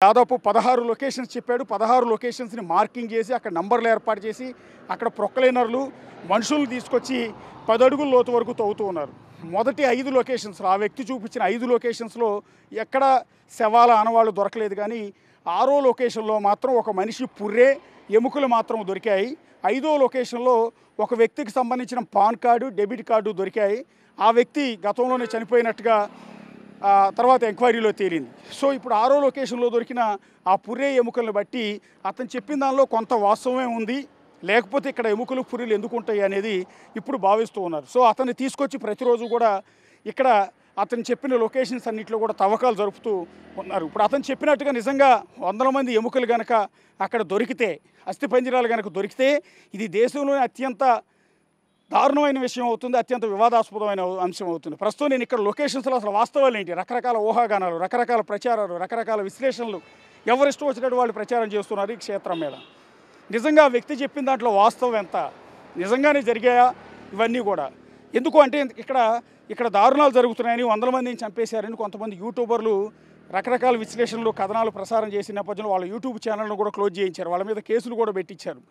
దాదాపు 16 లొకేషన్స్ చెప్పాడు. 16 లొకేషన్స్ని మార్కింగ్ చేసి అక్కడ నంబర్లు ఏర్పాటు చేసి అక్కడ ప్రొక్లైనర్లు మనుషులను తీసుకొచ్చి 10 అడుగుల లోతు వరకు తవ్వుతూ ఉన్నారు. మొదటి 5 లొకేషన్స్లో ఆ వ్యక్తి చూపించిన 5 లొకేషన్స్లో ఎక్కడ శవాల ఆనవాళ్ళు దొరకలేదు. కానీ 6వ లొకేషన్లో మాత్రం ఒక మనిషి పుర్రే ఎముకలు మాత్రం దొరికాయి. 5వ లొకేషన్లో ఒక వ్యక్తికి సంబంధించిన పాన్ కార్డు డెబిట్ కార్డు దొరికాయి. ఆ వ్యక్తి గతంలోనే చనిపోయినట్టుగా తర్వాత ఎంక్వైరీలో తేలింది. సో ఇప్పుడు 6వ లొకేషన్లో దొరికిన ఆ పుర్రే ఎముకలను బట్టి అతను చెప్పిన దానిలో కొంత వాస్తవమే ఉంది, లేకపోతే ఇక్కడ ఎముకలు పుర్రెలు ఎందుకు ఉంటాయి అనేది ఇప్పుడు భావిస్తూ ఉన్నారు. సో అతన్ని తీసుకొచ్చి ప్రతిరోజు కూడా ఇక్కడ అతను చెప్పిన లొకేషన్స్ అన్నింటిలో కూడా తవ్వకాలు జరుపుతూ ఉన్నారు. ఇప్పుడు అతను చెప్పినట్టుగా నిజంగా 100 మంది ఎముకలు కనుక అక్కడ దొరికితే, అస్థిపంజరాలు కనుక దొరికితే ఇది దేశంలోనే అత్యంత దారుణమైన విషయం అవుతుంది, అత్యంత వివాదాస్పదమైన అంశం అవుతుంది. ప్రస్తుతం నేను ఇక్కడ లొకేషన్స్లో అసలు వాస్తవాలు ఏంటి, రకరకాల ఊహాగానాలు, రకరకాల ప్రచారాలు, రకరకాల విశ్లేషణలు ఎవరిష్టం వచ్చినట్టు వాళ్ళు ప్రచారం చేస్తున్నారు ఈ క్షేత్రం మీద. నిజంగా ఆ వ్యక్తి చెప్పిన దాంట్లో వాస్తవం ఎంత, నిజంగానే జరిగాయా ఇవన్నీ కూడా. ఎందుకు అంటే ఇక్కడ దారుణాలు జరుగుతున్నాయని, 100 మందిని చంపేశారని కొంతమంది యూట్యూబర్లు రకరకాల విశ్లేషణలు కథనాలు ప్రసారం చేసిన నేపథ్యంలో వాళ్ళ యూట్యూబ్ ఛానల్ను కూడా క్లోజ్ చేయించారు, వాళ్ళ మీద కేసులు కూడా పెట్టించారు.